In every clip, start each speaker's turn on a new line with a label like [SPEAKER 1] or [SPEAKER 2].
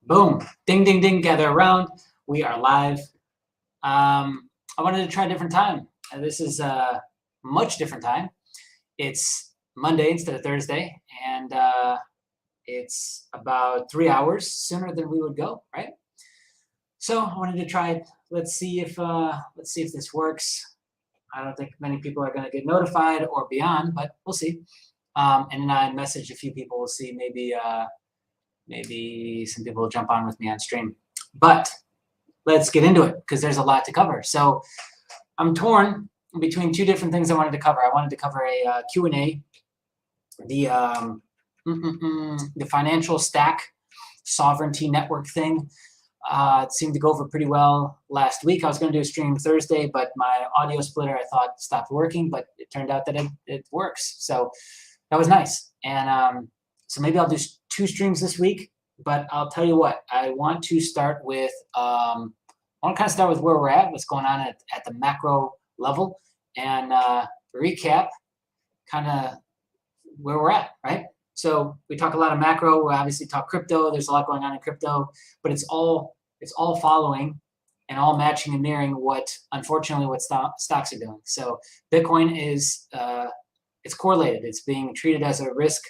[SPEAKER 1] Boom, ding, ding, ding, gather around. We are live. I wanted to try a different time. This is a much different time. It's Monday instead of Thursday, and it's about 3 hours sooner than we would go, right? So I wanted to try it. Let's see if this works. I don't think many people are going to get notified or beyond, but we'll see. And then I messaged a few people. We'll see. Maybe some people will jump on with me on stream. But let's get into it because there's a lot to cover. So I'm torn between two different things I wanted to cover. I wanted to cover a Q&A, the financial stack sovereignty network thing. It seemed to go over pretty well last week. I was going to do a stream Thursday, but my audio splitter, I thought, stopped working, but it turned out that it works. So that was nice. And so maybe I'll do 2 streams this week, but I'll tell you what, I want to start with, I want to kind of start with where we're at, what's going on at the macro level, and recap kind of where we're at, right? So we talk a lot of macro, we obviously talk crypto, there's a lot going on in crypto, but it's all following and all matching and mirroring what, unfortunately, what stocks are doing. So Bitcoin is, it's correlated. It's being treated as a risk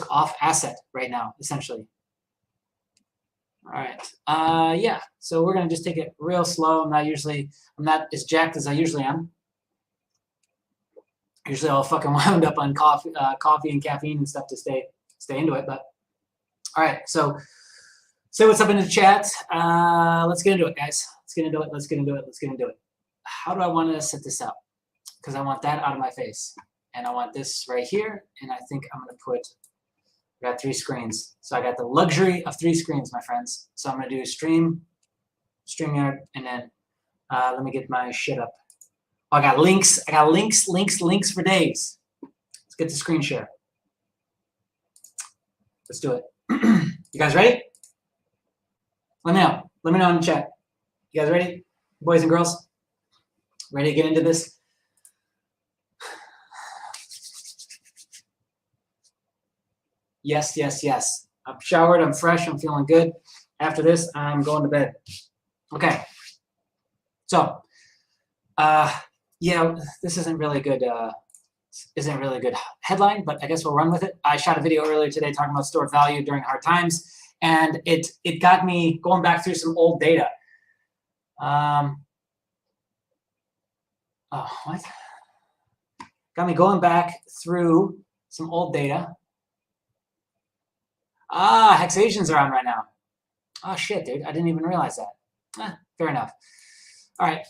[SPEAKER 1] off asset right now, essentially. All right. Yeah. So we're gonna just take it real slow. I'm not as jacked as I usually am. Usually I'll fucking wound up on coffee and caffeine and stuff to stay into it. But all right. So say what's up in the chat. Let's get into it, guys. Let's get into it. How do I want to set this up? Because I want that out of my face. And I want this right here, and I think I'm going to I got 3 screens. So I got the luxury of 3 screens, my friends. So I'm going to do StreamYard, and then let me get my shit up. Oh, I got links for days. Let's get the screen share. Let's do it. You guys ready? Let me know. Let me know in the chat. You guys ready? Boys and girls? Ready to get into this? Yes, yes, yes. I'm showered, I'm fresh, I'm feeling good. After this, I'm going to bed. Okay. So, yeah, this isn't really good headline, but I guess we'll run with it. I shot a video earlier today talking about stored value during hard times, and it got me going back through some old data. Got me going back through some old data. Hexations are on right now. Oh, shit, dude. I didn't even realize that. Fair enough. All right.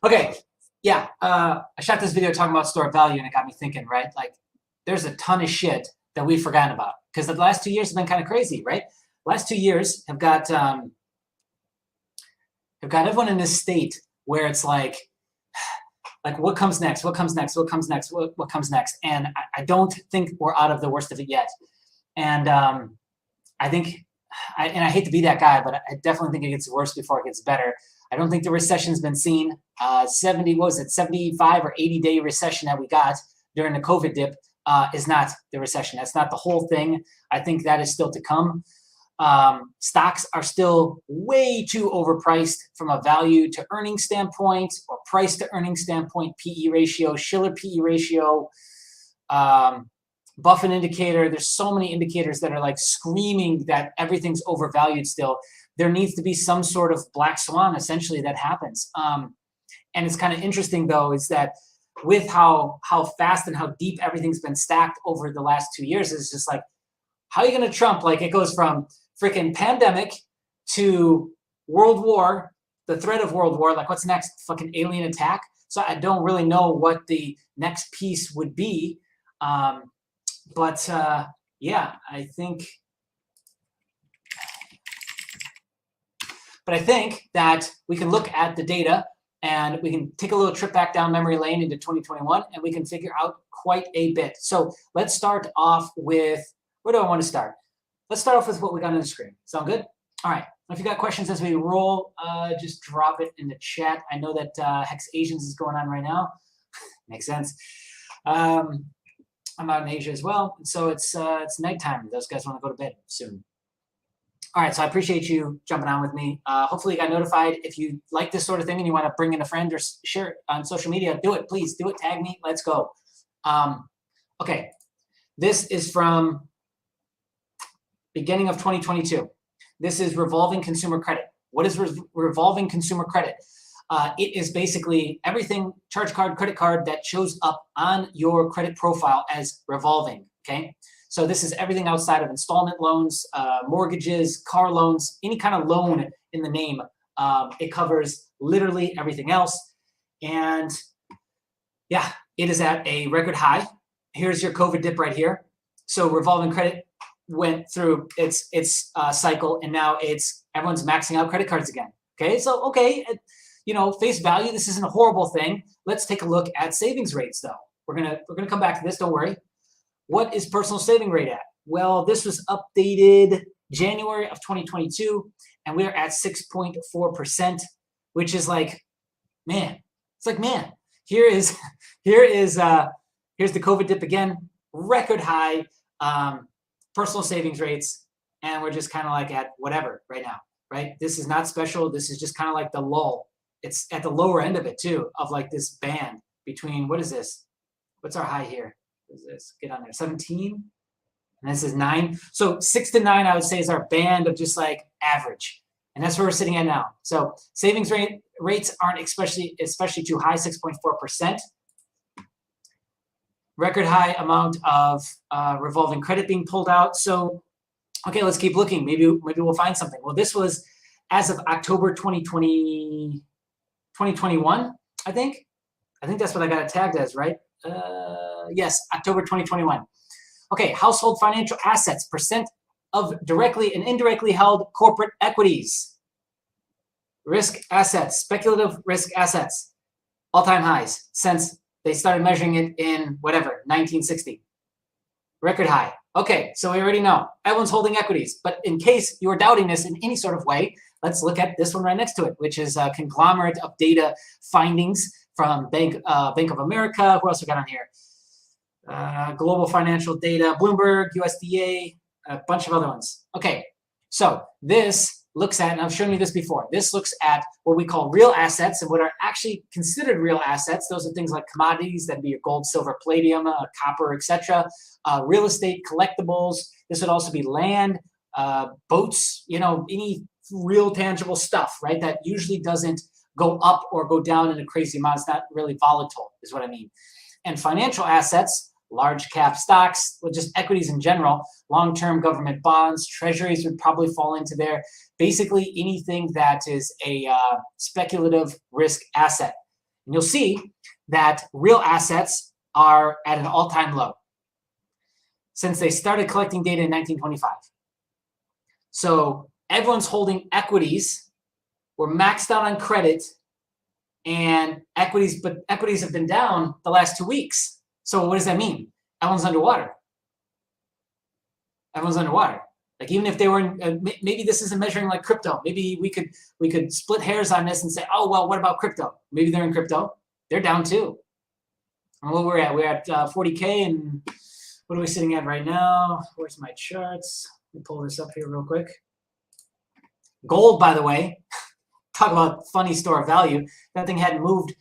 [SPEAKER 1] Okay. Yeah. I shot this video talking about stored value, and it got me thinking, right? Like, there's a ton of shit that we've forgotten about because the last 2 years have been kind of crazy, right? Last 2 years have got everyone in this state where it's like what comes next? What comes next? What comes next? What comes next? And I don't think we're out of the worst of it yet. And I think, I hate to be that guy, but I definitely think it gets worse before it gets better. I don't think the recession's been seen. 75 or 80-day recession that we got during the COVID dip is not the recession. That's not the whole thing. I think that is still to come. Stocks are still way too overpriced from a value to earning standpoint or price to earning standpoint, PE ratio, Schiller PE ratio, Buffett indicator. There's so many indicators that are like screaming that everything's overvalued still. There needs to be some sort of black swan essentially that happens. And it's kind of interesting though, is that with how fast and how deep everything's been stacked over the last 2 years, it's just like, how are you going to trump? Like it goes from freaking pandemic to World War, the threat of World War, like what's next? Fucking alien attack. So I don't really know what the next piece would be. But yeah, I think that we can look at the data and we can take a little trip back down memory lane into 2021 and we can figure out quite a bit. So let's start off with, where do I want to start? Let's start off with what we got on the screen. Sound good? All right. If you got questions as we roll, just drop it in the chat. I know that Hex Asians is going on right now. Makes sense. I'm out in Asia as well, so it's nighttime. Those guys want to go to bed soon. All right, so I appreciate you jumping on with me. Hopefully you got notified. If you like this sort of thing and you want to bring in a friend or share it on social media, do it. Please do it. Tag me. Let's go. Okay, this is from beginning of 2022. This is revolving consumer credit. What is revolving consumer credit? It is basically everything, charge card, credit card, that shows up on your credit profile as revolving, okay? So this is everything outside of installment loans, mortgages, car loans, any kind of loan in the name. It covers literally everything else. And yeah, it is at a record high. Here's your COVID dip right here. So revolving credit went through its cycle, and now everyone's maxing out credit cards again. Okay, so okay, face value, this isn't a horrible thing. Let's take a look at savings rates, though. We're gonna come back to this. Don't worry. What is personal saving rate at? Well, this was updated January of 2022, and we're at 6.4%, which is like, man, it's like, man. Here's the COVID dip again, record high. Personal savings rates, and we're just kind of like at whatever right now, right? This is not special. This is just kind of like the lull. It's at the lower end of it too, of like this band between, what is this? What's our high here? What is this? Get on there, 17, and this is 9. So 6 to 9, I would say, is our band of just like average, and that's where we're sitting at now. So savings rates aren't especially too high, 6.4%. Record high amount of revolving credit being pulled out. So, okay, let's keep looking. Maybe we'll find something. Well, this was as of October 2021, I think. I think that's what I got it tagged as, right? Yes, October 2021. Okay, household financial assets, percent of directly and indirectly held corporate equities. Risk assets, speculative risk assets, all-time highs since they started measuring it in whatever, 1960. Record high. Okay, so we already know. Everyone's holding equities. But in case you are doubting this in any sort of way, let's look at this one right next to it, which is a conglomerate of data findings from Bank of America. Who else we got on here? Global Financial Data, Bloomberg, USDA, a bunch of other ones. Okay, so this looks at, and I've shown you this before, this looks at what we call real assets and what are actually considered real assets. Those are things like commodities, that'd be your gold, silver, palladium, copper, etc. Real estate, collectibles. This would also be land, boats, any real tangible stuff, right? That usually doesn't go up or go down in a crazy amount. It's not really volatile, is what I mean. And financial assets, large cap stocks, well, just equities in general, long-term government bonds, treasuries would probably fall into there. Basically anything that is a speculative risk asset. And you'll see that real assets are at an all-time low since they started collecting data in 1925. So everyone's holding equities. We're maxed out on credit and equities, but equities have been down the last 2 weeks. So what does that mean? Everyone's underwater. Everyone's underwater. Like even if they were, maybe this isn't measuring like crypto. Maybe we could split hairs on this and say, oh well, what about crypto? Maybe they're in crypto. They're down too. And what we're at 40K, and what are we sitting at right now? Where's my charts? Let me pull this up here real quick. Gold, by the way, talk about funny store of value. That thing hadn't moved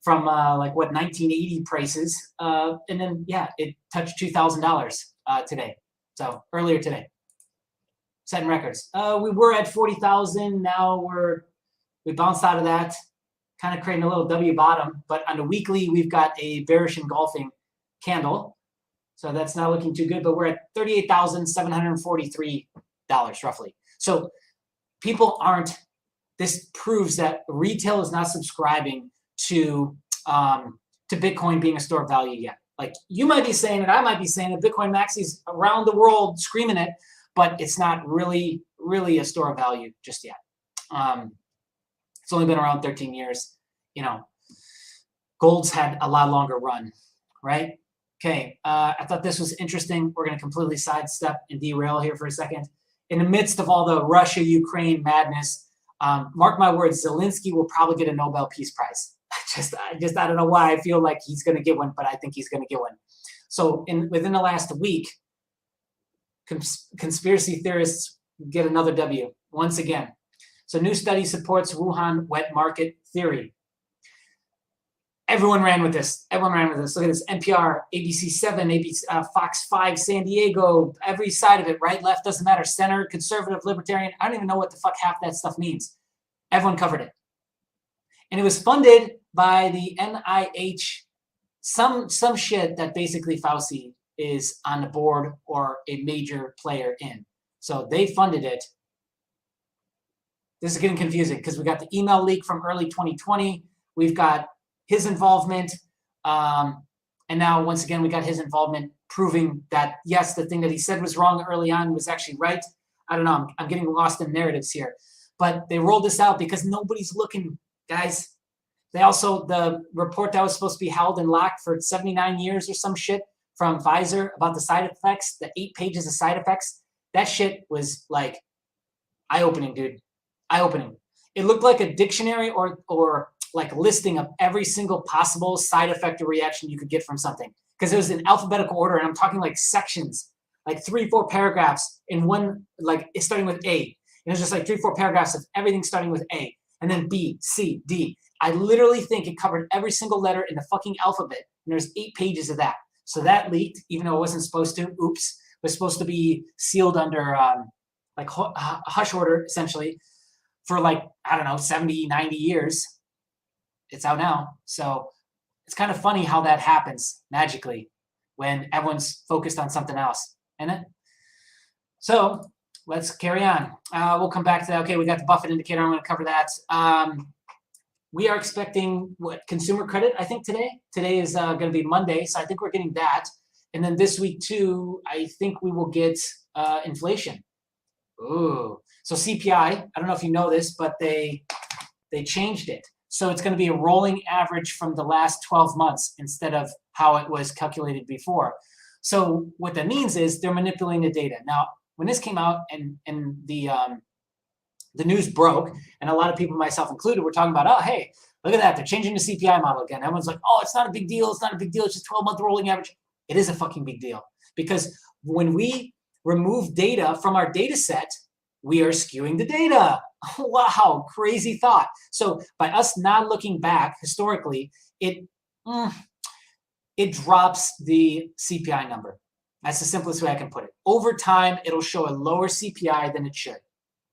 [SPEAKER 1] from 1980 prices, and then yeah, it touched $2,000 today. So earlier today, setting records. We were at 40,000. Now we bounced out of that, kind of creating a little W bottom. But on the weekly, we've got a bearish engulfing candle, so that's not looking too good. But we're at $38,743 roughly. So people aren't. This proves that retail is not subscribing to Bitcoin being a store of value yet. Like you might be saying it, I might be saying it, Bitcoin maxis around the world screaming it, but it's not really a store of value just yet. It's only been around 13 years. Gold's had a lot longer run, right? Okay, I thought this was interesting. We're going to completely sidestep and derail here for a second. in the midst of all the Russia-Ukraine madness, mark my words, Zelensky will probably get a Nobel Peace Prize. I don't know why I feel like he's going to get one, but I think he's going to get one. So within the last week, conspiracy theorists get another W once again. So new study supports Wuhan wet market theory. Everyone ran with this. Look at this. NPR, ABC7, Fox 5, San Diego, every side of it, right, left, doesn't matter. Center, conservative, libertarian. I don't even know what the fuck half that stuff means. Everyone covered it. And it was funded by the NIH, some shit that basically Fauci is on the board or a major player in. So they funded it. This is getting confusing because we got the email leak from early 2020. We've got his involvement. And now, once again, we got his involvement proving that, yes, the thing that he said was wrong early on was actually right. I don't know. I'm getting lost in narratives here. But they rolled this out because nobody's looking, guys. They also, the report that was supposed to be held and locked for 79 years or some shit from Pfizer about the side effects, the 8 pages of side effects, that shit was like eye-opening, dude. Eye-opening. It looked like a dictionary or like a listing of every single possible side effect or reaction you could get from something. Because it was in alphabetical order, and I'm talking like sections, like 3-4 paragraphs in one, like it's starting with A. And it was just like 3-4 paragraphs of everything starting with A. And then B, C, D. I literally think it covered every single letter in the fucking alphabet. And there's 8 pages of that. So that leaked, even though it wasn't supposed to. Oops. It was supposed to be sealed under like hush order, essentially, for like, I don't know, 70, 90 years. It's out now. So it's kind of funny how that happens magically when everyone's focused on something else. So let's carry on. We'll come back to that. Okay, we got the Buffett indicator. I'm going to cover that. We are expecting consumer credit, I think, today. Today is going to be Monday, so I think we're getting that. And then this week, too, I think we will get inflation. Ooh. So CPI, I don't know if you know this, but they changed it. So it's going to be a rolling average from the last 12 months instead of how it was calculated before. So what that means is they're manipulating the data. Now, when this came out and the news broke, and a lot of people, myself included, were talking about, oh, hey, look at that. They're changing the CPI model again. Everyone's like, oh, it's not a big deal. It's not a big deal. It's just 12-month rolling average. It is a fucking big deal. Because when we remove data from our data set, we are skewing the data. Wow, crazy thought. So by us not looking back historically, it drops the CPI number. That's the simplest way I can put it. Over time, it'll show a lower CPI than it should.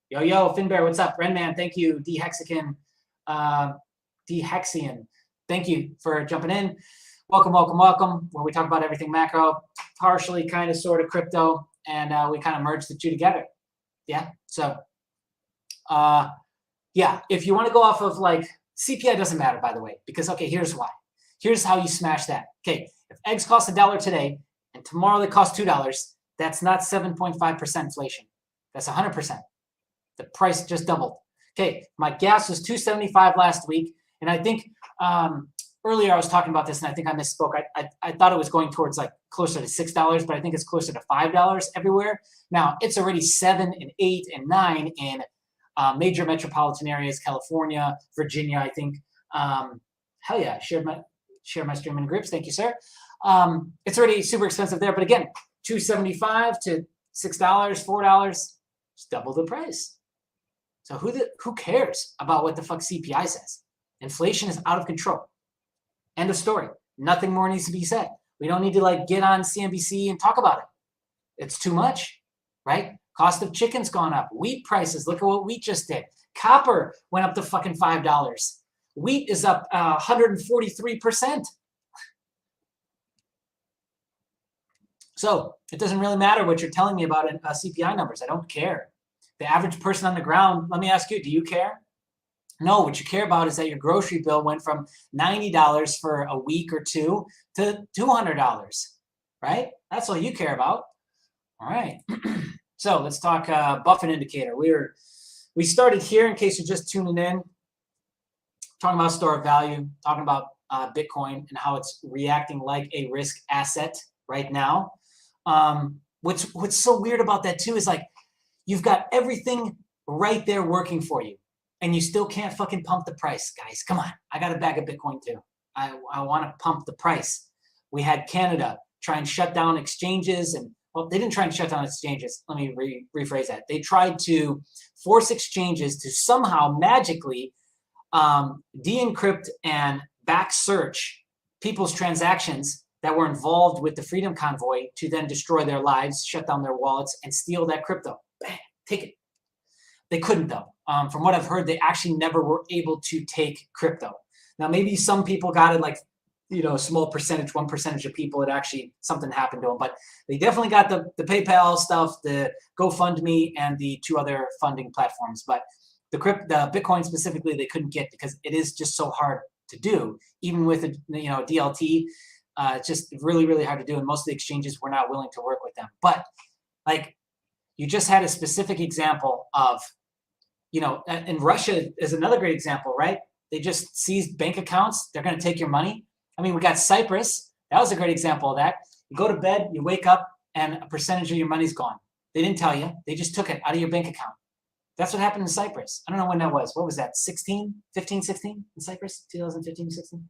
[SPEAKER 1] Yo, Finbear, what's up? Renman, thank you. Dehexican, thank you for jumping in. Welcome, where we talk about everything macro, partially kind of sort of crypto, and we kind of merge the two together. Yeah, so, yeah, if you want to go off of like, CPI doesn't matter, by the way, because, okay, here's why. Here's how you smash that. Okay, if eggs cost $1 today, and tomorrow they cost $2, that's not 7.5% inflation. That's 100%. The price just doubled. Okay, my gas was $2.75 last week, and I think earlier I was talking about this, and I think I misspoke. I thought it was going towards like closer to $6, but I think it's closer to $5 everywhere. Now, it's already 7 and 8 and 9 in major metropolitan areas, California, Virginia, I think. Hell yeah, share my stream in groups. Thank you, sir. It's already super expensive there, but again, $2.75 to $6, $4, just double the price. So who cares about what the fuck CPI says? Inflation is out of control. End of story. Nothing more needs to be said. We don't need to like get on CNBC and talk about it. It's too much, right? Cost of chicken's gone up. Wheat prices, look at what wheat just did. Copper went up to fucking $5. Wheat is up 143%. So it doesn't really matter what you're telling me about CPI numbers. I don't care. The average person on the ground, let me ask you, do you care? No, what you care about is that your grocery bill went from $90 for a week or two to $200, right? That's all you care about. All right. So let's talk Buffett indicator. We started here, in case you're just tuning in, talking about store of value, talking about Bitcoin and how it's reacting like a risk asset right now. What's so weird about that too is like, You've got everything right there working for you, and you still can't fucking pump the price, guys. Come on. I got a bag of Bitcoin too. I want to pump the price. We had Canada try and shut down exchanges, and well, they didn't try and shut down exchanges. Let me rephrase that. They tried to force exchanges to somehow magically de-encrypt and back search people's transactions that were involved with the Freedom Convoy to then destroy their lives, shut down their wallets, and steal that crypto. Bang, take it. They couldn't though. From what I've heard, they actually never were able to take crypto. Now, maybe some people got it, like, a small percentage, 1% of people, it actually, something happened to them. But they definitely got the PayPal stuff, the GoFundMe, and the 2 other funding platforms. But the Bitcoin specifically, they couldn't get because it is just so hard to do. Even with a DLT, it's just really, really hard to do. And most of the exchanges were not willing to work with them. But like, you just had a specific example of, and Russia is another great example, right? They just seized bank accounts. They're going to take your money. I mean, we got Cyprus. That was a great example of that. You go to bed, you wake up, and a percentage of your money's gone. They didn't tell you. They just took it out of your bank account. That's what happened in Cyprus. I don't know when that was. What was that, 16 in Cyprus, 2015, 16?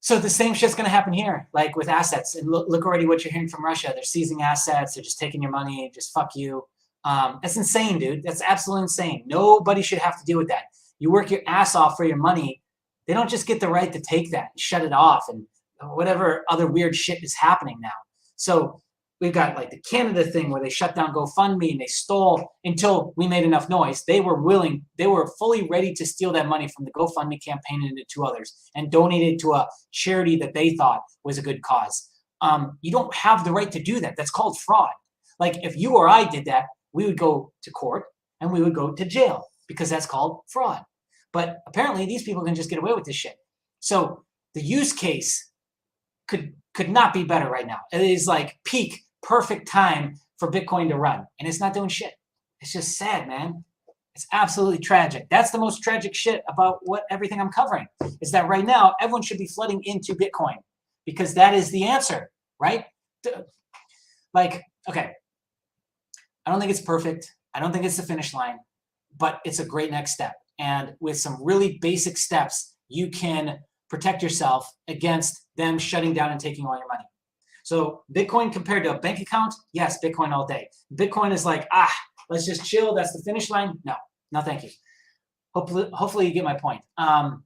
[SPEAKER 1] So the same shit's going to happen here, like with assets. And look already what you're hearing from Russia. They're seizing assets. They're just taking your money. Just fuck you. That's insane, dude. That's absolutely insane. Nobody should have to deal with that. You work your ass off for your money. They don't just get the right to take that and shut it off and whatever other weird shit is happening now. So we've got like the Canada thing where they shut down GoFundMe and they stole until we made enough noise. They were fully ready to steal that money from the GoFundMe campaign and the 2 others and donate it to a charity that they thought was a good cause. You don't have the right to do that. That's called fraud. Like if you or I did that, we would go to court and we would go to jail because that's called fraud. But apparently these people can just get away with this shit. So the use case could not be better right now. It is like peak perfect time for Bitcoin to run. And it's not doing shit. It's just sad, man. It's absolutely tragic. That's the most tragic shit about everything I'm covering is that right now everyone should be flooding into Bitcoin because that is the answer, right? Like, okay. I don't think it's perfect. I don't think it's the finish line, but it's a great next step. And with some really basic steps, you can protect yourself against them shutting down and taking all your money. So Bitcoin compared to a bank account, yes, Bitcoin all day. Bitcoin is like, let's just chill. That's the finish line. No, thank you. Hopefully you get my point. So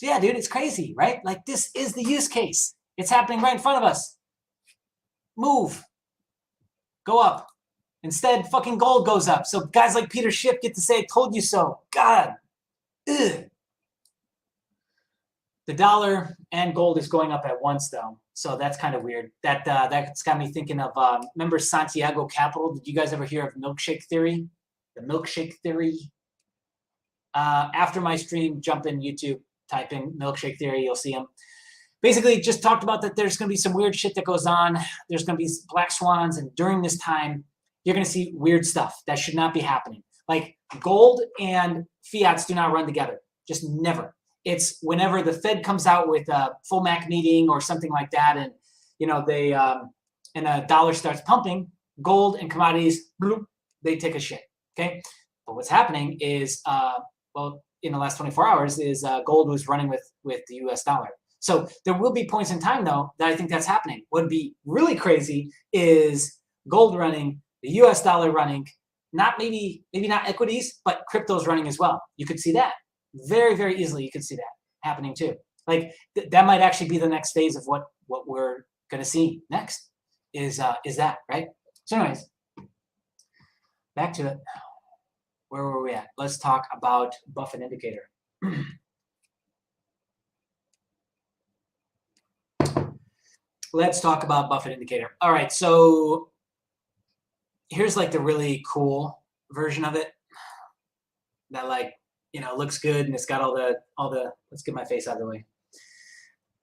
[SPEAKER 1] yeah, dude, it's crazy, right? Like this is the use case. It's happening right in front of us. Move. Go up. Instead, fucking gold goes up. So guys like Peter Schiff get to say, I told you so. God. Ugh. The dollar and gold is going up at once, though. So that's kind of weird. That's got me thinking of, remember Santiago Capital? Did you guys ever hear of milkshake theory? The milkshake theory? After my stream, jump in YouTube, type in milkshake theory, you'll see them. Basically, just talked about that there's going to be some weird shit that goes on. There's going to be black swans, and during this time, you're going to see weird stuff that should not be happening. Like gold and fiats do not run together. Just never. It's whenever the Fed comes out with a full MAC meeting or something like that, and they and a dollar starts pumping, gold and commodities, bloop, they take a shit. Okay, but what's happening is, in the last 24 hours, is gold was running with the U.S. dollar. So there will be points in time though that I think that's happening. What would be really crazy is gold running, the U.S. dollar running, maybe not equities, but cryptos running as well. You could see that very, very easily. You could see that happening too. Like that might actually be the next phase of what we're going to see next is that, right? So anyways, back to it. Where were we at? Let's talk about Buffett indicator. Let's talk about Buffett indicator. All right, so here's like the really cool version of it that looks good, and it's got all the let's get my face out of the way.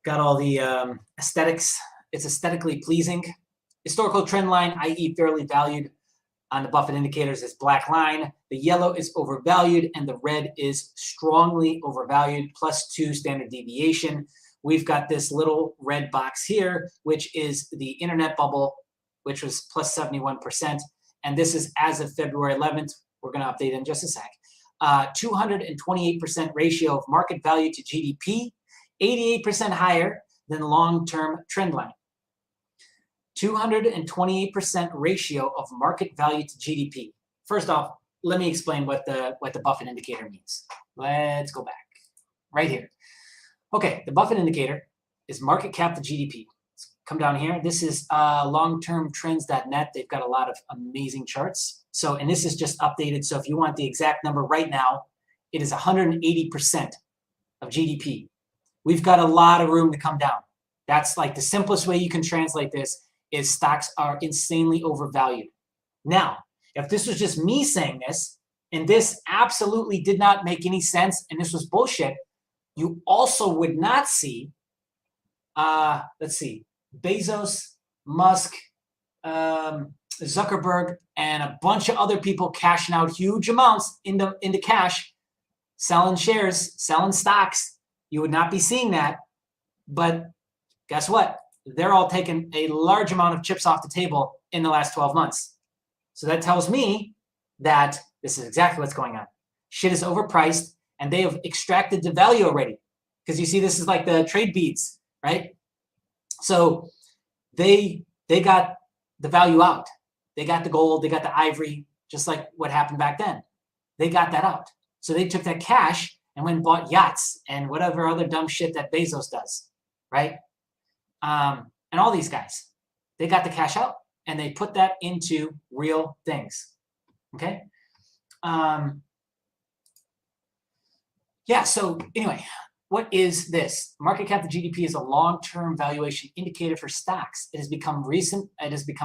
[SPEAKER 1] Got all the aesthetics. It's aesthetically pleasing. Historical trend line, i.e. fairly valued on the Buffett indicators, is black line. The yellow is overvalued and the red is strongly overvalued, +2 standard deviation. We've got this little red box here, which is the internet bubble, which was +71%. and this is as of February 11th. We're going to update in just a sec. 228% ratio of market value to GDP, 88% higher than long-term trend line. 228% ratio of market value to GDP. First off, let me explain what the Buffett indicator means. Let's go back right here. Okay, the Buffett indicator is market cap to GDP. Let's come down here. This is longtermtrends.net. They've got a lot of amazing charts. So, and this is just updated. So if you want the exact number right now, it is 180% of GDP. We've got a lot of room to come down. That's like the simplest way you can translate this is stocks are insanely overvalued. Now, if this was just me saying this, and this absolutely did not make any sense, and this was bullshit, you also would not see, let's see, Bezos, Musk, Zuckerberg, and a bunch of other people cashing out huge amounts into cash, selling shares, selling stocks. You would not be seeing that. But guess what? They're all taking a large amount of chips off the table in the last 12 months. So that tells me that this is exactly what's going on. Shit is overpriced, and they have extracted the value already. Because you see, this is like the trade beads, right? So they got the value out. They got the gold, they got the ivory, just like what happened back then. They got that out. So they took that cash and went and bought yachts and whatever other dumb shit that Bezos does, right? And all these guys, they got the cash out and they put that into real things, okay? Yeah, so anyway, what is this? Market cap to GDP is a long-term valuation indicator for stocks. It has become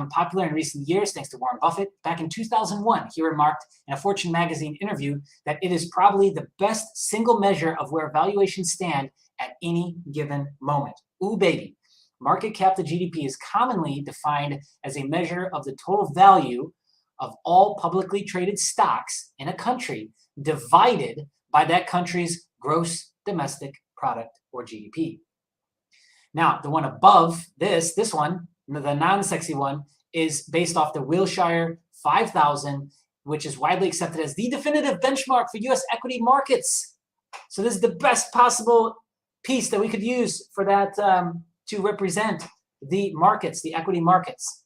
[SPEAKER 1] popular in recent years thanks to Warren Buffett. Back in 2001, he remarked in a Fortune magazine interview that it is probably the best single measure of where valuations stand at any given moment. Ooh, baby. Market cap to GDP is commonly defined as a measure of the total value of all publicly traded stocks in a country divided by that country's gross domestic product, or GDP. Now, the one above this one, the non-sexy one, is based off the Wilshire 5000, which is widely accepted as the definitive benchmark for U.S. equity markets. So this is the best possible piece that we could use for that to represent the markets, the equity markets.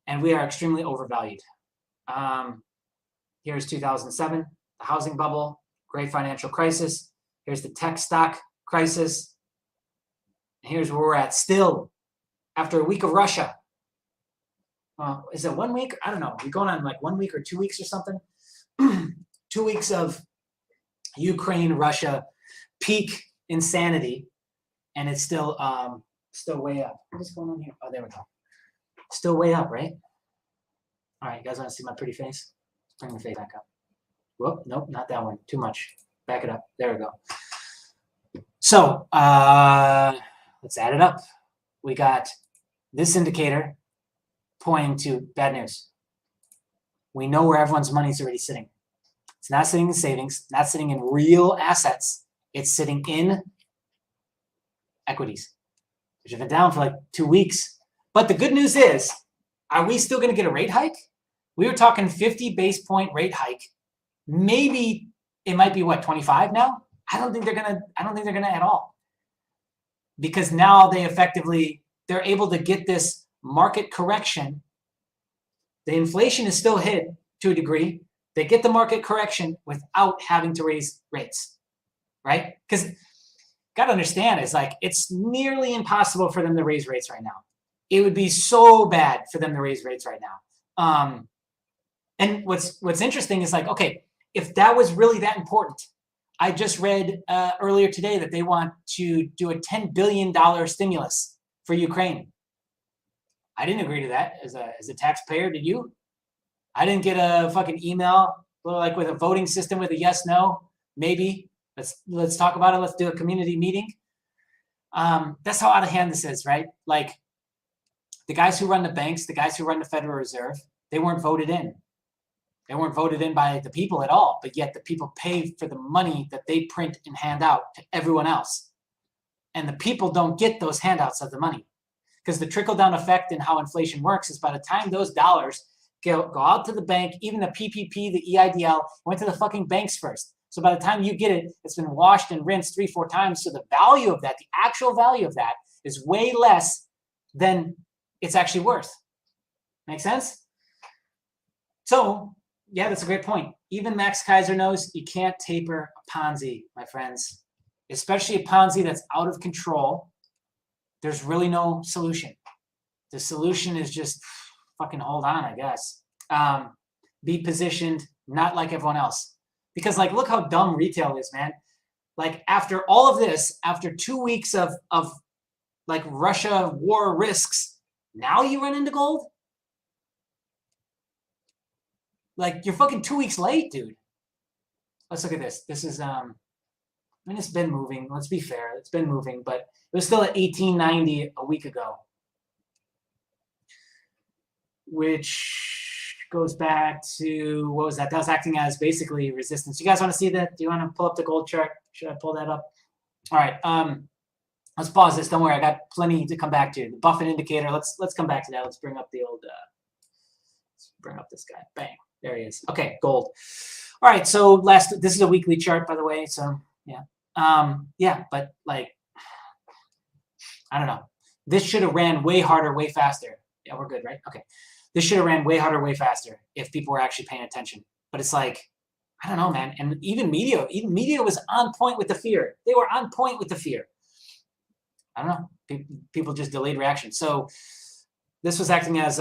[SPEAKER 1] And we are extremely overvalued. Here's 2007, the housing bubble, great financial crisis. Here's the tech stock crisis. And here's where we're at still after a week of Russia. Is it 1 week? I don't know. We're going on like 1 week or 2 weeks or something. 2 weeks of Ukraine, Russia, peak insanity. And it's still way up. What is going on here? Oh, there we go. Still way up, right? All right, you guys want to see my pretty face? Let's bring the face back up. Whoop, nope, not that one. Too much. Back it up. There we go. So let's add it up. We got this indicator pointing to bad news. We know where everyone's money is already sitting. It's not sitting in savings, not sitting in real assets. It's sitting in equities, which have been down for like 2 weeks. But the good news is, are we still going to get a rate hike? We were talking 50 base point rate hike. Maybe it might be what, 25 now? I don't think they're gonna at all. Because now they're able to get this market correction. The inflation is still hit to a degree. They get the market correction without having to raise rates, right? Because got to understand, it's nearly impossible for them to raise rates right now. It would be so bad for them to raise rates right now. And what's interesting is okay, if that was really that important, I just read earlier today that they want to do a $10 billion stimulus for Ukraine. I didn't agree to that as a taxpayer. Did you? I didn't get a fucking email with a voting system with a yes, no, maybe. Let's talk about it. Let's do a community meeting. That's how out of hand this is, right? The guys who run the banks, the guys who run the Federal Reserve, they weren't voted in. They weren't voted in by the people at all, but yet the people pay for the money that they print and hand out to everyone else. And the people don't get those handouts of the money. Because the trickle-down effect in how inflation works is by the time those dollars go out to the bank, even the PPP, the EIDL, went to the fucking banks first. So by the time you get it, it's been washed and rinsed 3-4 times. So the value of that, the actual value of that is way less than it's actually worth. Make sense? So yeah, that's a great point. Even Max Kaiser knows you can't taper a Ponzi, my friends, especially a Ponzi that's out of control. There's really no solution. The solution is just fucking hold on, I guess. Be positioned not like everyone else. Because like, look how dumb retail is, man. Like after all of this, after 2 weeks of like Russia war risks, now you run into gold? Like you're fucking 2 weeks late, dude. Let's look at this. This is, I mean, it's been moving. Let's be fair. It's been moving, but it was still at 1890 a week ago, which goes back to, what was that? That was acting as basically resistance. You guys want to see that? Do you want to pull up the gold chart? Should I pull that up? All right. Let's pause this. Don't worry. I got plenty to come back to. The Buffett indicator. Let's come back to that. Let's bring up the old, let's bring up this guy. Bang. There he is. Okay. Gold. All right. So this is a weekly chart, by the way. So yeah. Yeah, but like, I don't know. This should have ran way harder, way faster. Yeah, we're good, right? Okay. This should have ran way harder, way faster if people were actually paying attention. But it's like, I don't know, man. And even media was on point with the fear. They were on point with the fear. I don't know. People just delayed reaction. So this was acting as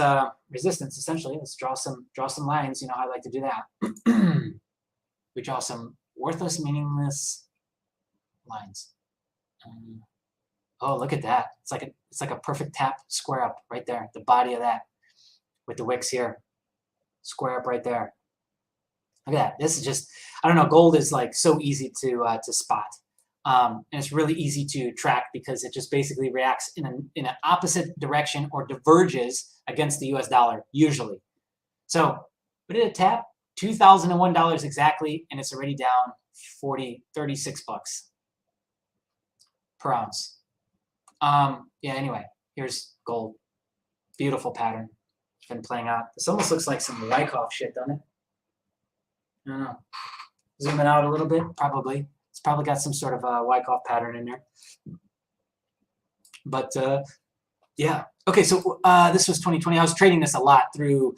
[SPEAKER 1] resistance, essentially. Let's draw some lines. You know, I like to do that. We draw some worthless, meaningless lines. Oh, look at that. It's like a perfect tap square up right there. The body of that with the wicks here. Square up right there. Look at that. This is just, I don't know, gold is like so easy to spot. And it's really easy to track because it just basically reacts in an opposite direction or diverges against the US dollar, usually. So what did it tap? $2,001 exactly, and it's already down 36 bucks per ounce. Yeah, anyway, here's gold. Beautiful pattern. It's been playing out. This almost looks like some Wyckoff shit, doesn't it? I don't know. Zoom it out a little bit, probably. It's probably got some sort of a Wyckoff pattern in there. But yeah. Okay, so this was 2020. I was trading this a lot through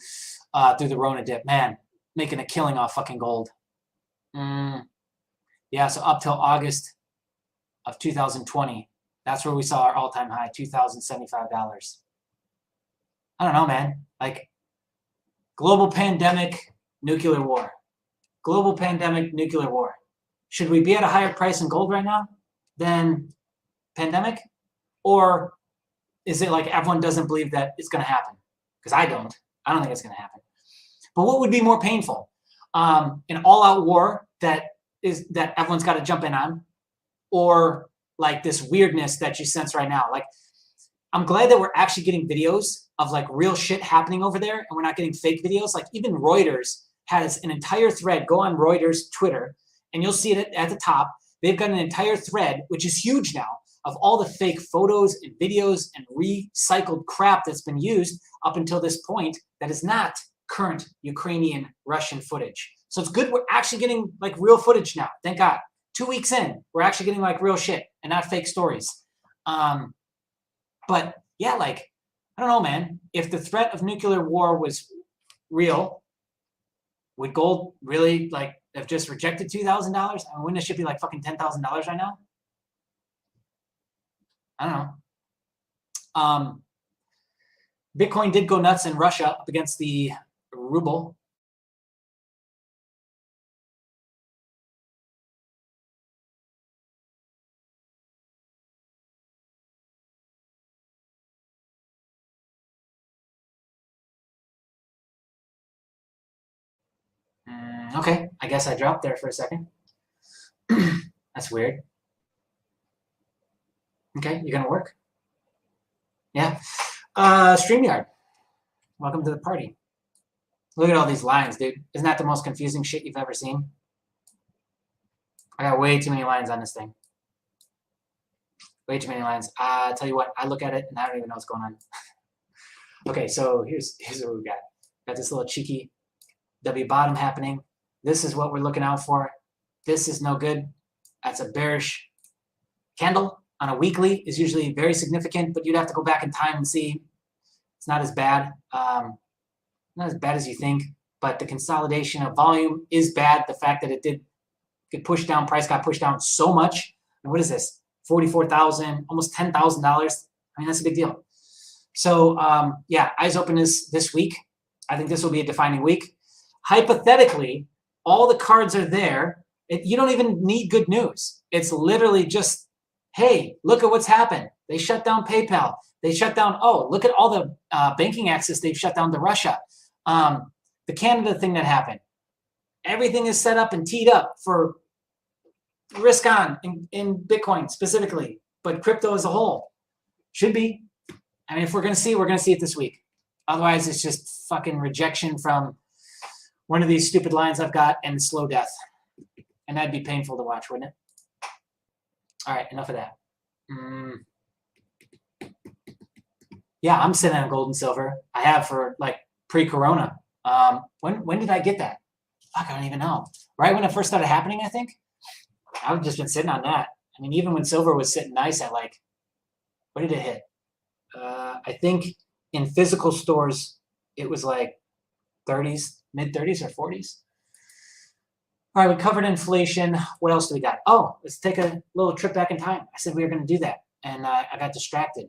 [SPEAKER 1] the Rona dip. Man, making a killing off fucking gold. Yeah, so up till August of 2020, that's where we saw our all-time high, $2,075. I don't know, man. Like, global pandemic, nuclear war. Global pandemic, nuclear war. Should we be at a higher price in gold right now than pandemic? Or is it like everyone doesn't believe that it's going to happen? Because I don't. I don't think it's going to happen. But what would be more painful? An all-out war that everyone's got to jump in on, or like this weirdness that you sense right now? Like, I'm glad that we're actually getting videos of like real shit happening over there, and we're not getting fake videos. Like even Reuters has an entire thread. Go on Reuters Twitter, and you'll see it at the top. They've got an entire thread, which is huge now, of all the fake photos and videos and recycled crap that's been used up until this point that is not current Ukrainian Russian footage. So it's good we're actually getting like real footage now. Thank God. 2 weeks in, we're actually getting like real shit and not fake stories. But yeah, like, I don't know, man. If the threat of nuclear war was real, would gold really like have just rejected $2,000? I mean, wouldn't it should be like fucking $10,000 right now? I don't know. Bitcoin did go nuts in Russia up against the ruble. Okay, I guess I dropped there for a second. That's weird. Okay, you gonna work? Yeah. StreamYard. Welcome to the party. Look at all these lines, dude. Isn't that the most confusing shit you've ever seen? I got way too many lines on this thing. Way too many lines. Tell you what, I look at it and I don't even know what's going on. Okay, so here's what we got. Got this little cheeky W bottom happening. This is what we're looking out for. This is no good. That's a bearish candle on a weekly is usually very significant, but you'd have to go back in time and see. It's not as bad. Not as bad as you think, but the consolidation of volume is bad. The fact that it did get pushed down, price got pushed down so much. And what is this? $44,000, almost $10,000. I mean, that's a big deal. So yeah, eyes open this week. I think this will be a defining week. Hypothetically, all the cards are there. You don't even need good news. It's literally just, hey, look at what's happened. They shut down PayPal. They shut down, oh, look at all the banking access they've shut down to Russia. The Canada thing that happened. Everything is set up and teed up for risk on in Bitcoin specifically, but crypto as a whole should be. I mean, if we're going to see it, we're going to see it this week. Otherwise, it's just fucking rejection from one of these stupid lines I've got and slow death. And that'd be painful to watch, wouldn't it? All right, enough of that. Yeah, I'm sitting on gold and silver. I have for like pre-corona. When did I get that? Fuck, I don't even know. Right when it first started happening, I think. I've just been sitting on that. I mean, even when silver was sitting nice at like, what did it hit? I think in physical stores, it was like 30s, mid 30s or 40s. All right, we covered inflation. What else do we got? Oh, let's take a little trip back in time. I said we were going to do that, and I got distracted.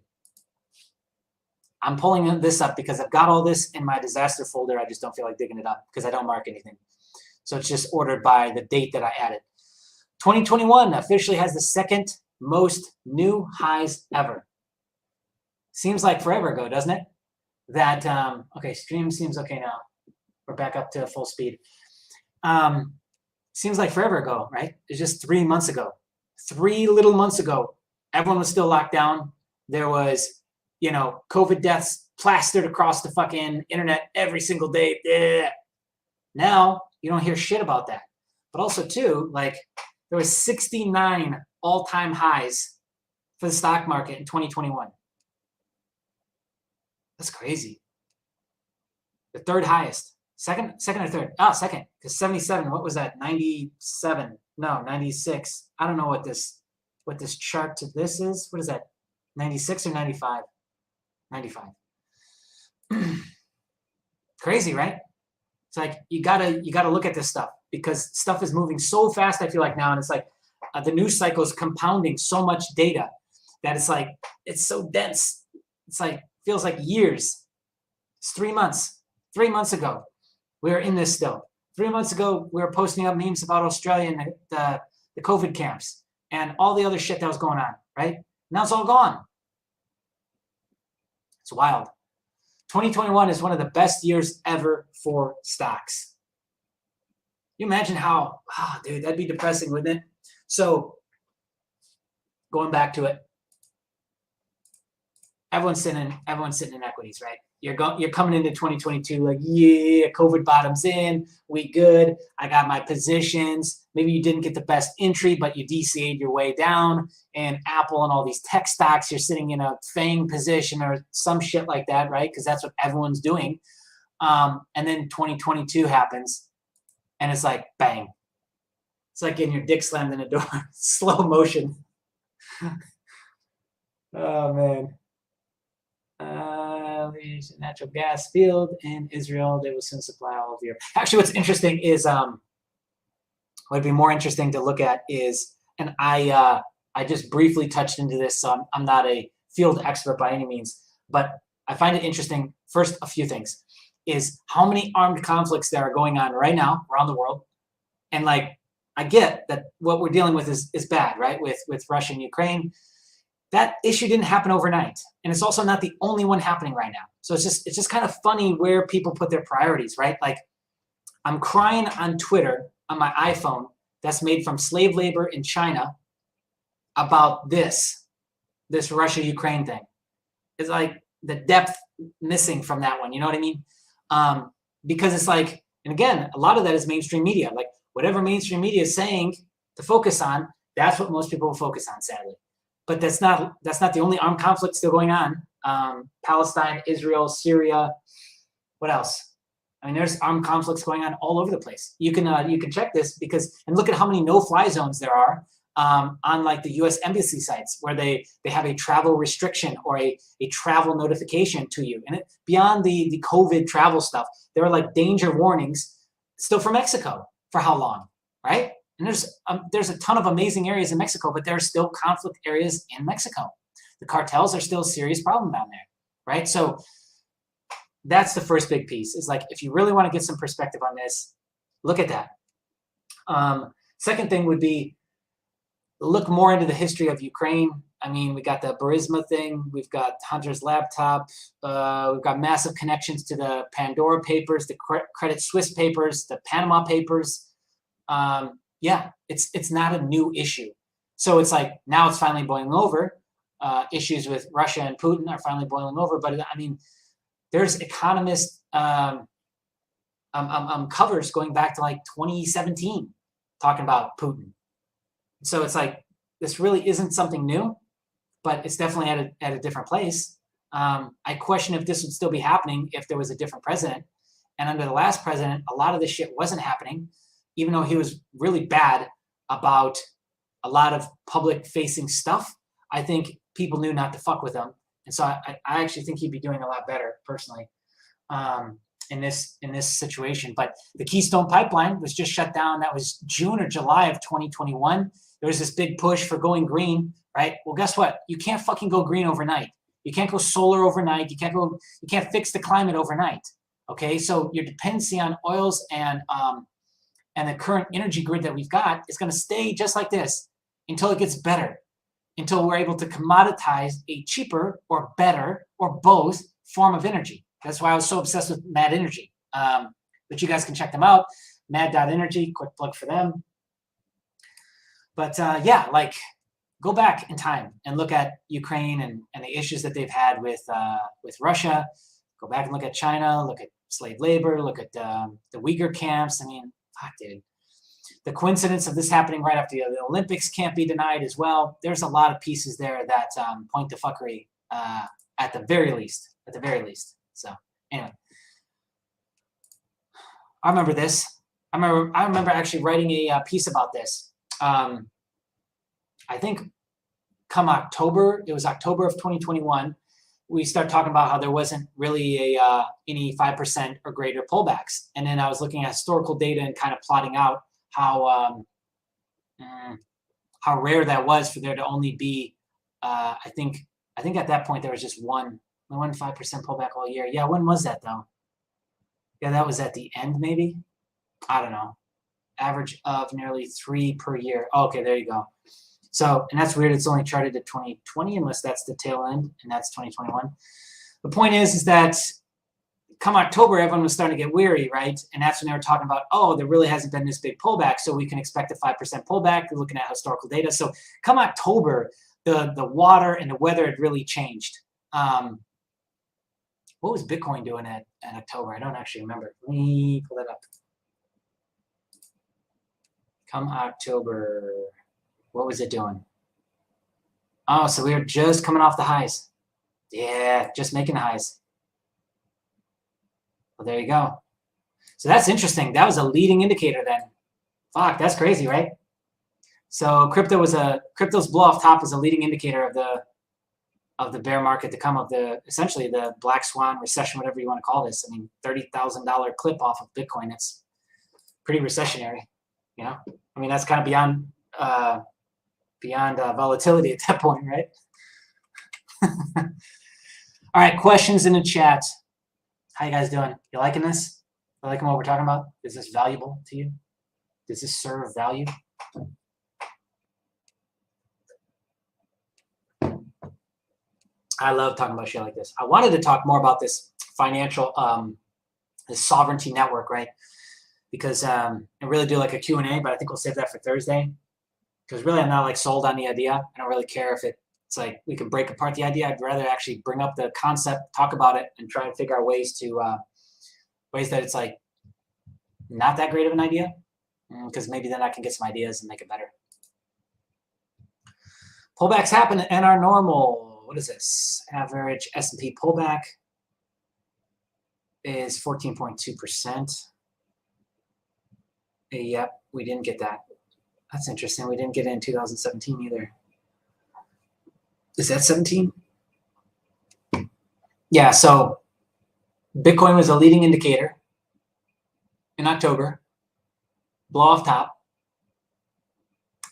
[SPEAKER 1] I'm pulling this up because I've got all this in my disaster folder. I just don't feel like digging it up because I don't mark anything. So it's just ordered by the date that I added. 2021 officially has the second most new highs ever. Seems like forever ago, doesn't it? That, okay, stream seems okay now. We're back up to full speed. Seems like forever ago, right? It's just 3 months ago. 3 little months ago, everyone was still locked down. There was, you know, COVID deaths plastered across the fucking internet every single day. Ugh. Now, you don't hear shit about that. But also, too, like, there was 69 all-time highs for the stock market in 2021. That's crazy. The third highest. Second or third? Oh, second. Because 77, what was that? 97. No, 96. I don't know what this chart to this is. What is that? 96 or 95? 95. Crazy, right? It's like you gotta look at this stuff because stuff is moving so fast, I feel like now, and it's like the news cycle is compounding so much data that it's like it's so dense. It's like feels like years. It's 3 months. 3 months ago, we were in this still. 3 months ago, we were posting up memes about Australia and the COVID camps and all the other shit that was going on, right? Now it's all gone. It's wild. 2021 is one of the best years ever for stocks. You imagine how, dude, that'd be depressing, wouldn't it? So going back to it, everyone's sitting in equities, right? You're coming into 2022 like, yeah, COVID bottoms in, we good. I got my positions. Maybe you didn't get the best entry, but you DCA'd your way down. And Apple and all these tech stocks, you're sitting in a FANG position or some shit like that, right? Because that's what everyone's doing. And then 2022 happens, and it's like, bang. It's like getting your dick slammed in a door. Slow motion. Oh, man. Natural gas field in Israel. They will soon supply all of Europe. Actually, what's interesting is what'd be more interesting to look at is, and I just briefly touched into this, so I'm not a field expert by any means, but I find it interesting. First, a few things is how many armed conflicts there are going on right now around the world, and like I get that what we're dealing with is bad, right? With Russia and Ukraine. That issue didn't happen overnight, and it's also not the only one happening right now. So it's just kind of funny where people put their priorities, right? Like I'm crying on Twitter on my iPhone that's made from slave labor in China about this Russia-Ukraine thing. It's like the depth missing from that one. You know what I mean? Because it's like, and again, a lot of that is mainstream media. Like whatever mainstream media is saying to focus on, that's what most people will focus on, sadly. But that's not the only armed conflict still going on. Palestine, Israel, Syria. What else? I mean, there's armed conflicts going on all over the place. You can check this and look at how many no-fly zones there are on like the U.S. embassy sites where they have a travel restriction or a travel notification to you. And beyond the COVID travel stuff, there are like danger warnings still for Mexico. For how long, right? And there's a ton of amazing areas in Mexico, but there are still conflict areas in Mexico. The cartels are still a serious problem down there, right? So that's the first big piece. Is like, if you really want to get some perspective on this, look at that. Second thing would be look more into the history of Ukraine. I mean, we got the Burisma thing. We've got Hunter's laptop. We've got massive connections to the Pandora Papers, the Credit Suisse Papers, the Panama Papers. Yeah, it's not a new issue. So it's like now it's finally boiling over. Issues with Russia and Putin are finally boiling over. But I mean, there's economist covers going back to like 2017 talking about Putin. So it's like, this really isn't something new, but it's definitely at a different place. I question if this would still be happening if there was a different president. And under the last president, a lot of this shit wasn't happening, even though he was really bad about a lot of public-facing stuff. I think people knew not to fuck with him. And so I actually think he'd be doing a lot better, personally, in this situation. But the Keystone Pipeline was just shut down. That was June or July of 2021. There was this big push for going green, right? Well, guess what? You can't fucking go green overnight. You can't go solar overnight. You can't fix the climate overnight. Okay, so your dependency on oils and the current energy grid that we've got is going to stay just like this until it gets better, until we're able to commoditize a cheaper or better or both form of energy. That's why I was so obsessed with Mad Energy. But you guys can check them out. Mad.energy, quick plug for them. But yeah, like, go back in time and look at Ukraine and the issues that they've had with Russia. Go back and look at China, look at slave labor, look at the Uyghur camps. I mean, fuck, dude. The coincidence of this happening right after the Olympics can't be denied as well. There's a lot of pieces there that point to fuckery at the very least. At the very least. So anyway, I remember this. I remember actually writing a piece about this. I think come October, it was October of 2021, we started talking about how there wasn't really any 5% or greater pullbacks. And then I was looking at historical data and kind of plotting out how rare that was for there to only be, I think at that point there was just one 5% pullback all year. Yeah, when was that though? Yeah, that was at the end maybe? I don't know. Average of nearly 3 per year. Oh, okay, there you go. So, and that's weird. It's only charted to 2020 unless that's the tail end, and that's 2021. The point is that come October, everyone was starting to get weary, right? And that's when they were talking about, oh, there really hasn't been this big pullback, so we can expect a 5% pullback. We're looking at historical data. So come October, the water and the weather had really changed. What was Bitcoin doing at October? I don't actually remember. Let me pull that up. Come October, what was it doing? Oh, so we were just coming off the highs. Yeah, just making the highs. Well, there you go. So that's interesting. That was a leading indicator then. Fuck, that's crazy, right? So crypto's blow off top is a leading indicator of the bear market to come, of essentially the black swan recession, whatever you want to call this. I mean, $30,000 clip off of Bitcoin. It's pretty recessionary. You know, I mean, that's kind of beyond volatility at that point, right? All right, questions in the chat. How you guys doing? You liking this? You liking what we're talking about? Is this valuable to you? Does this serve value? I love talking about shit like this. I wanted to talk more about this financial, this sovereignty network, right? Because I really do like a Q&A, but I think we'll save that for Thursday. Because really, I'm not like sold on the idea. I don't really care if it's like we can break apart the idea. I'd rather actually bring up the concept, talk about it, and try and figure out ways that it's like not that great of an idea. Because maybe then I can get some ideas and make it better. Pullbacks happen and are normal. What is this? Average S&P pullback. is 14.2%. Yep, we didn't get that. That's interesting. We didn't get it in 2017 either. Is that 17? Yeah, so Bitcoin was a leading indicator in October. Blow off top.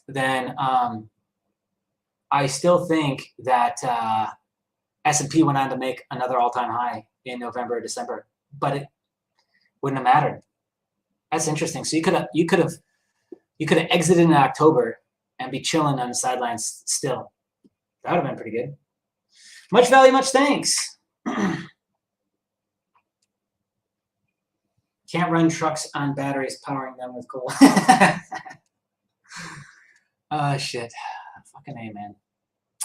[SPEAKER 1] Then I still think that S&P went on to make another all-time high in November or December, but it wouldn't have mattered. That's interesting. So you could have exited in October and be chilling on the sidelines still. That would have been pretty good. Much value, much thanks. Can't run trucks on batteries, powering them with coal. Oh, shit. Fucking A, man.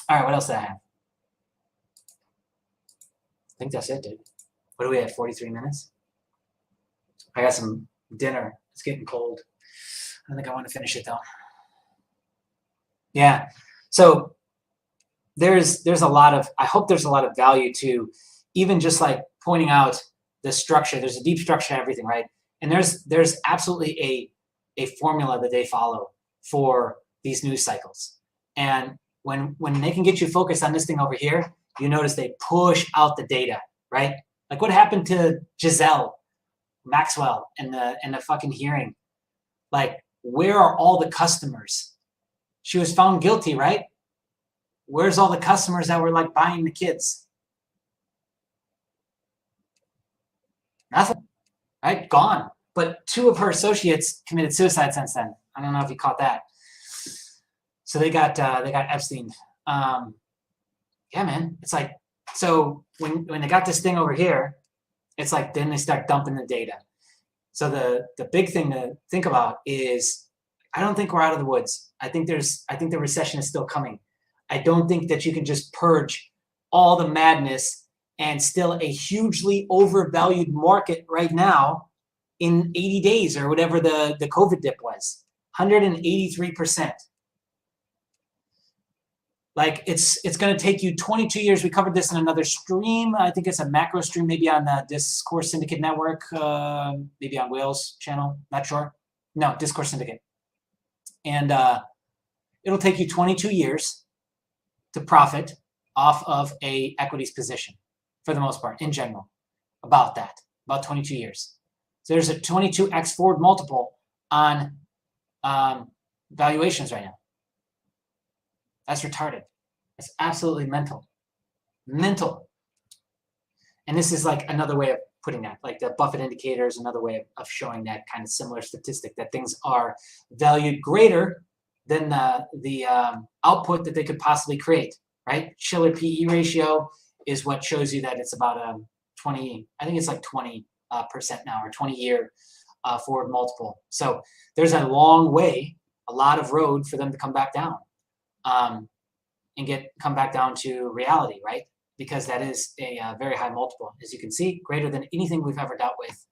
[SPEAKER 1] All right, what else did I have? I think that's it, dude. What do we have, 43 minutes? I got some dinner. It's getting cold. I don't think I want to finish it, though. Yeah. So there's a lot of, I hope there's a lot of value to even just like pointing out the structure. There's a deep structure to everything, right? And there's absolutely a formula that they follow for these news cycles. And when they can get you focused on this thing over here, you notice they push out the data, right? Like what happened to Giselle Maxwell and the fucking hearing? Like, where are all the customers? She was found guilty, right? Where's all the customers that were like buying the kids? Nothing, right? Gone. But 2 of her associates committed suicide since then. I don't know if you caught that. So they got Epstein. Yeah, man. It's like, so when they got this thing over here, it's like then they start dumping the data. So the big thing to think about is, I don't think we're out of the woods. I think the recession is still coming. I don't think that you can just purge all the madness and still a hugely overvalued market right now in 80 days or whatever the COVID dip was, 183%. Like it's going to take you 22 years. We covered this in another stream. I think it's a macro stream, maybe on the Discourse Syndicate Network, maybe on Wales channel. Not sure. No, Discourse Syndicate. And it'll take you 22 years to profit off of a equities position, for the most part, in general. About 22 years. So there's a 22x forward multiple on valuations right now. That's retarded. It's absolutely mental. Mental. And this is like another way of putting that. Like the Buffett indicator is another way of showing that kind of similar statistic, that things are valued greater than the output that they could possibly create, right? Schiller PE ratio is what shows you that it's about 20, I think it's like 20% now, or 20-year forward multiple. So there's a long way, a lot of road for them to come back down. And come back down to reality, right? Because that is a very high multiple, as you can see, greater than anything we've ever dealt with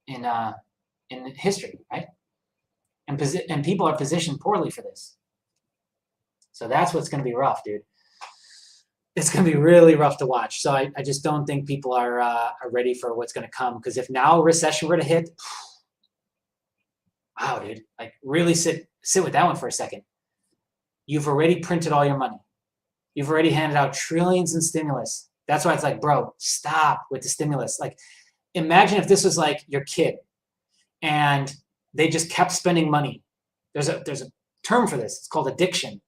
[SPEAKER 1] in history, right? And people are positioned poorly for this. So that's what's going to be rough, dude. It's going to be really rough to watch. So I just don't think people are ready for what's going to come. Because if now a recession were to hit, wow, dude, like really sit with that one for a second. You've already printed all your money. You've already handed out trillions in stimulus. That's why it's like, bro, stop with the stimulus. Like, imagine if this was like your kid and they just kept spending money. There's a term for this. It's called addiction.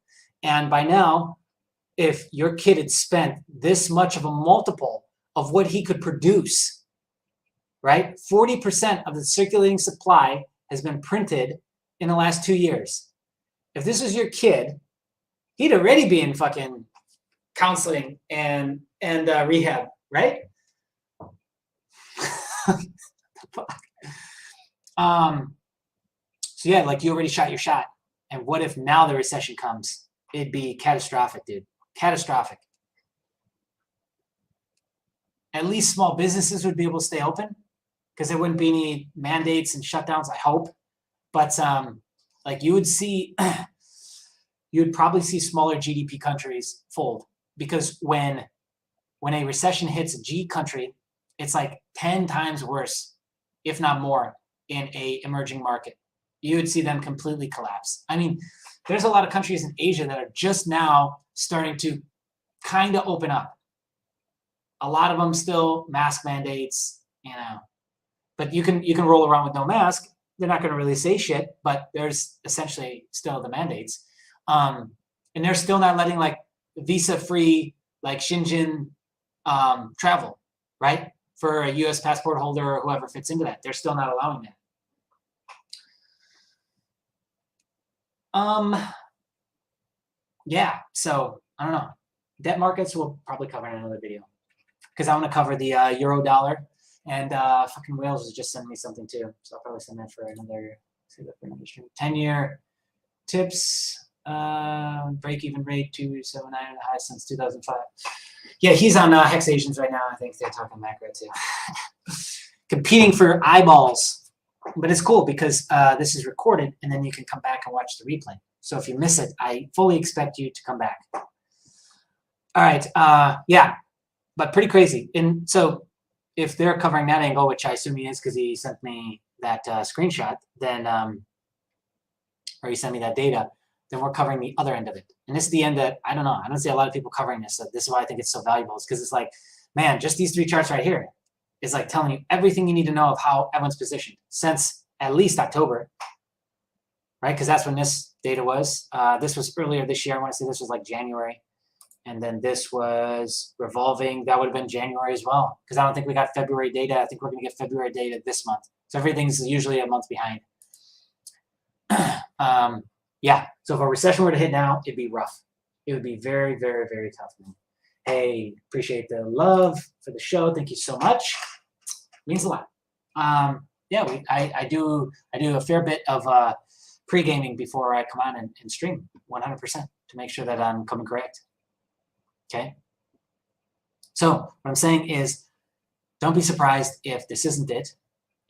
[SPEAKER 1] And by now, if your kid had spent this much of a multiple of what he could produce, right? 40% of the circulating supply has been printed in the last 2 years. If this was your kid, he'd already be in fucking counseling and rehab, right? So yeah, like you already shot your shot. And what if now the recession comes? It'd be catastrophic, dude. Catastrophic. At least small businesses would be able to stay open because there wouldn't be any mandates and shutdowns, I hope. But like you would see, you would probably see smaller GDP countries fold, because when a recession hits a G country, It's like 10 times worse, if not more, in a emerging market. You would see them completely collapse. I mean, there's a lot of countries in Asia that are just now starting to kind of open up. A lot of them still mask mandates, but you can roll around with no mask. They're not going to really say shit, but there's essentially still the mandates. And they're still not letting like visa-free like Shenzhen travel, right? For a U.S. passport holder or whoever fits into that. They're still not allowing that. Yeah, so I don't know. Debt markets we'll probably cover in another video because I want to cover the euro dollar, and fucking Wales is just sending me something too, so I'll probably send that for another. See that for another stream. 10-year tips, break even rate 2.79, the highest since 2005. Yeah, he's on Hex Asians right now. I think they're talking macro too. Competing for eyeballs, but it's cool because this is recorded, and then you can come back and watch the replay. So if you miss it, I fully expect you to come back. All right, yeah, but pretty crazy. And so if they're covering that angle, which I assume he is because he sent me that screenshot, then, or he sent me that data, then we're covering the other end of it. And this is the end that, I don't know, I don't see a lot of people covering this. So this is why I think it's so valuable, is because it's like, man, just these 3 charts right here is like telling you everything you need to know of how everyone's positioned since at least October, right? Because that's when this data was. This was earlier this year. I want to say this was like January. And then this was revolving. That would have been January as well. Because I don't think we got February data. I think we're going to get February data this month. So everything's usually a month behind. Yeah. So if a recession were to hit now, it'd be rough. It would be very, very, very tough. Hey, appreciate the love for the show. Thank you so much. Means a lot. Yeah, I do a fair bit of pre-gaming before I come on and stream 100% to make sure that I'm coming correct. Okay. So what I'm saying is, don't be surprised if this isn't it,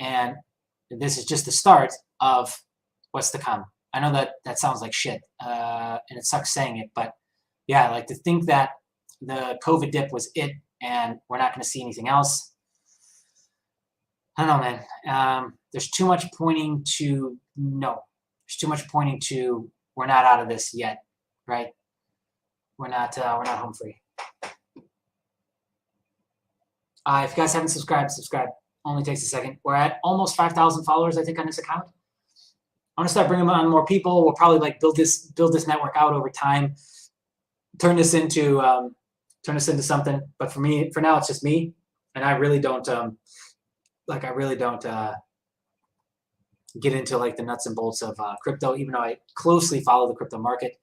[SPEAKER 1] and this is just the start of what's to come. I know that sounds like shit, and it sucks saying it, but yeah, like to think that the COVID dip was it, and we're not going to see anything else. I don't know, man. There's too much pointing to no. There's too much pointing to we're not out of this yet, right? We're not home free. If you guys haven't subscribed, subscribe. Only takes a second. We're at almost 5,000 followers, I think, on this account. I want to start bringing on more people. We'll probably like build this network out over time. Turn this into something. But for now, it's just me, and I really don't get into like the nuts and bolts of crypto, even though I closely follow the crypto market.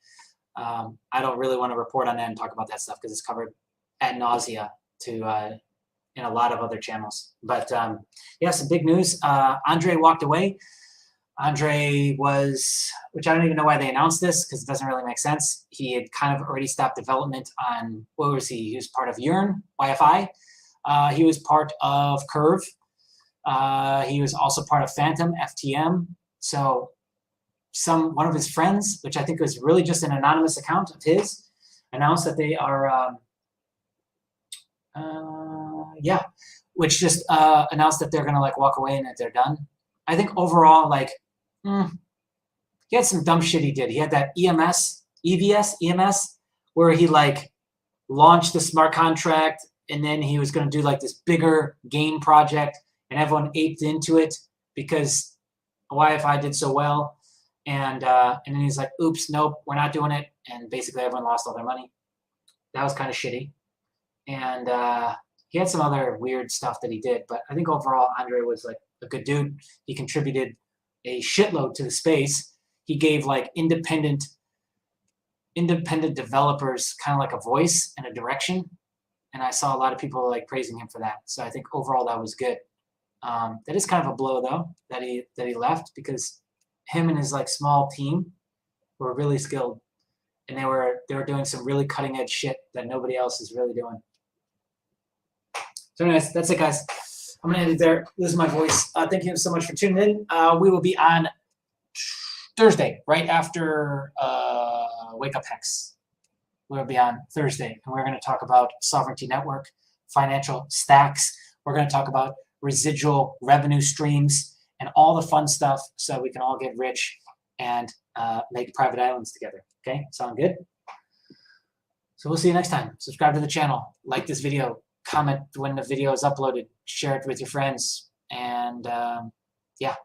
[SPEAKER 1] I don't really want to report on that and talk about that stuff because it's covered ad nausea in a lot of other channels. But yeah, some big news. Andre walked away. Andre was, which I don't even know why they announced this because it doesn't really make sense. He had kind of already stopped development on, what was he? He was part of Yearn, YFI. He was part of Curve. He was also part of Phantom, FTM. So one of his friends, which I think was really just an anonymous account of his, announced that they are, which just announced that they're going to like walk away and that they're done. I think overall, like, he had some dumb shit he did. He had that EMS, where he like launched the smart contract, and then he was going to do like this bigger game project, and everyone aped into it because YFI did so well. And then he's like, oops, nope, we're not doing it. And basically everyone lost all their money. That was kind of shitty. And he had some other weird stuff that he did. But I think overall, Andre was like a good dude. He contributed a shitload to the space. He gave like independent developers kind of like a voice and a direction. And I saw a lot of people like praising him for that. So I think overall that was good. That is kind of a blow though, that he left, because him and his like small team were really skilled, and they were doing some really cutting edge shit that nobody else is really doing. So anyways, that's it, guys. I'm gonna end it there. Lose my voice. Thank you so much for tuning in. We will be on Thursday, right after Wake Up Hex. We'll be on Thursday, and we're going to talk about Sovereignty Network, financial stacks. We're going to talk about residual revenue streams and all the fun stuff so we can all get rich and make private islands together. Okay, sound good? So we'll see you next time. Subscribe to the channel, like this video, comment when the video is uploaded, share it with your friends, and yeah.